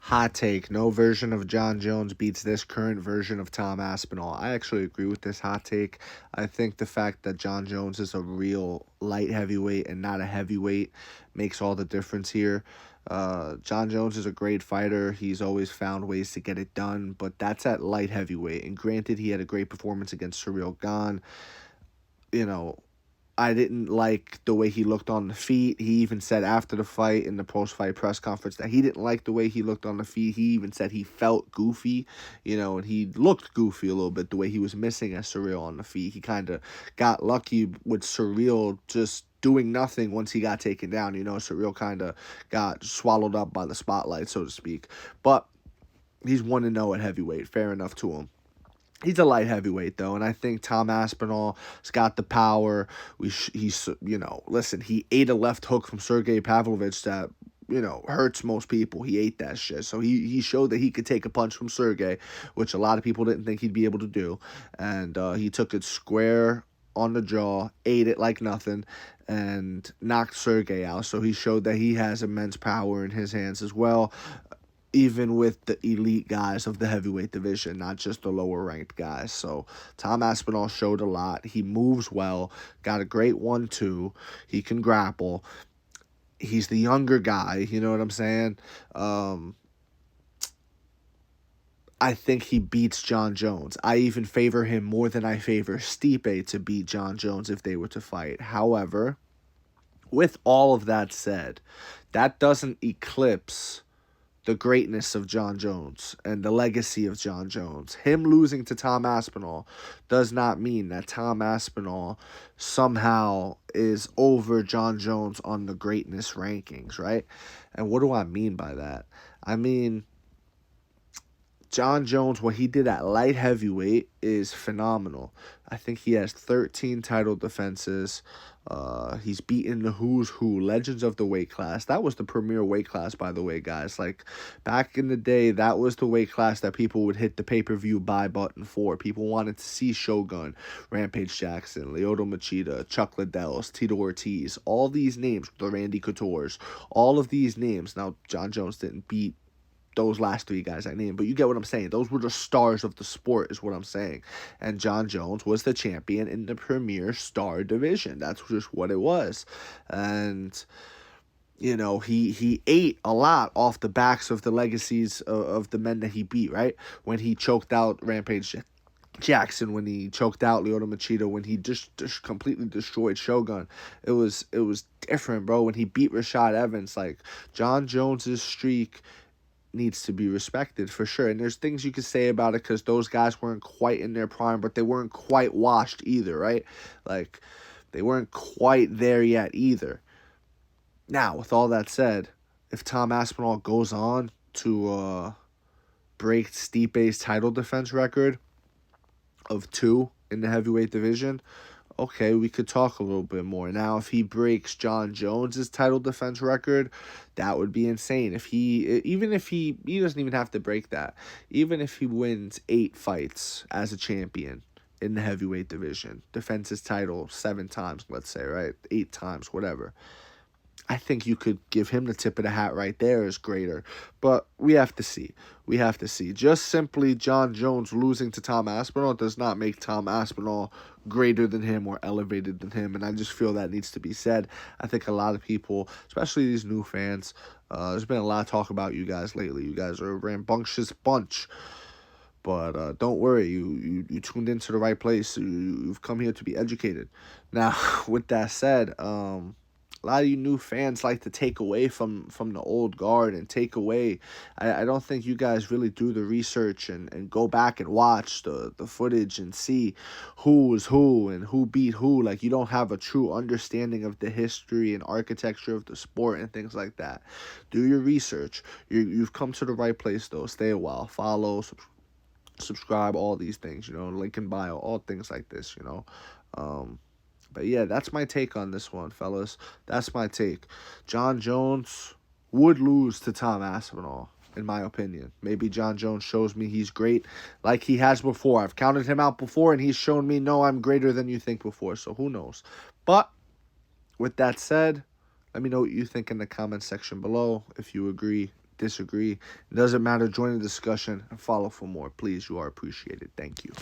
Hot take. No version of Jon Jones beats this current version of Tom Aspinall. I actually agree with this hot take. I think the fact that Jon Jones is a real light heavyweight and not a heavyweight makes all the difference here. Jon Jones is a great fighter. He's always found ways to get it done, but that's at light heavyweight. And granted, he had a great performance against Surreal Gone. You know, I didn't like the way he looked on the feet. He even said after the fight in the post-fight press conference that he didn't like the way he looked on the feet. He even said he felt goofy, and he looked goofy a little bit the way he was missing as Surreal on the feet. He kind of got lucky with Surreal just doing nothing once he got taken down. Surreal kind of got swallowed up by the spotlight, so to speak. But he's 1-0 at heavyweight. Fair enough to him. He's a light heavyweight, though, and I think Tom Aspinall has got the power. Listen, he ate a left hook from Sergey Pavlovich that, hurts most people. He ate that shit. So he showed that he could take a punch from Sergey, which a lot of people didn't think he'd be able to do. And he took it square on the jaw, ate it like nothing, and knocked Sergey out. So he showed that he has immense power in his hands as well, even with the elite guys of the heavyweight division, not just the lower ranked guys. So Tom Aspinall showed a lot. He moves well, got a great 1-2. He can grapple. He's the younger guy, you know what I'm saying? I think he beats Jon Jones. I even favor him more than I favor Stipe to beat Jon Jones if they were to fight. However, with all of that said, that doesn't eclipse the greatness of Jon Jones and the legacy of Jon Jones. Him losing to Tom Aspinall does not mean that Tom Aspinall somehow is over Jon Jones on the greatness rankings, right? And what do I mean by that? I mean, Jon Jones, what he did at light heavyweight is phenomenal. I think he has 13 title defenses. He's beaten the who's who, legends of the weight class. That was the premier weight class, by the way, guys. Like, back in the day, that was the weight class that people would hit the pay-per-view buy button for. People wanted to see Shogun, Rampage Jackson, Lyoto Machida, Chuck Liddell's, Tito Ortiz, all these names, the Randy Couture's, all of these names. Now, Jon Jones didn't beat those last three guys I named, but you get what I'm saying. Those were the stars of the sport, is what I'm saying. And Jon Jones was the champion in the premier star division. That's just what it was. And he ate a lot off the backs of the legacies of the men that he beat, right? When he choked out Rampage Jackson, when he choked out Lyoto Machida, when he just completely destroyed Shogun, it was different, bro. When he beat Rashad Evans, like, Jon Jones's streak needs to be respected for sure. And there's things you could say about it because those guys weren't quite in their prime, but they weren't quite washed either, right? Like, they weren't quite there yet either. Now, with all that said, if Tom Aspinall goes on to break Stipe's title defense record of 2 in the heavyweight division, okay, we could talk a little bit more. Now, if he breaks Jon Jones's title defense record, that would be insane. He doesn't even have to break that. Even if he wins 8 fights as a champion in the heavyweight division, defends his title 7 times, let's say, right? 8 times, whatever. I think you could give him the tip of the hat right there as greater. But we have to see. Just simply Jon Jones losing to Tom Aspinall does not make Tom Aspinall greater than him or elevated than him. And I just feel that needs to be said. I think a lot of people, especially these new fans, there's been a lot of talk about you guys lately. You guys are a rambunctious bunch. But don't worry, you tuned into the right place. You've come here to be educated. Now, with that said, a lot of you new fans like to take away from the old guard and take away. I don't think you guys really do the research and go back and watch the footage and see who was who and who beat who. Like, you don't have a true understanding of the history and architecture of the sport and things like that. Do your research. You've come to the right place, though. Stay a while. Follow, subscribe, all these things, link in bio, all things like this, But yeah, that's my take on this one, fellas. That's my take. Jon Jones would lose to Tom Aspinall, in my opinion. Maybe Jon Jones shows me he's great like he has before. I've counted him out before, and he's shown me, no, I'm greater than you think before. So who knows? But with that said, let me know what you think in the comment section below. If you agree, disagree. It doesn't matter. Join the discussion and follow for more. Please, you are appreciated. Thank you.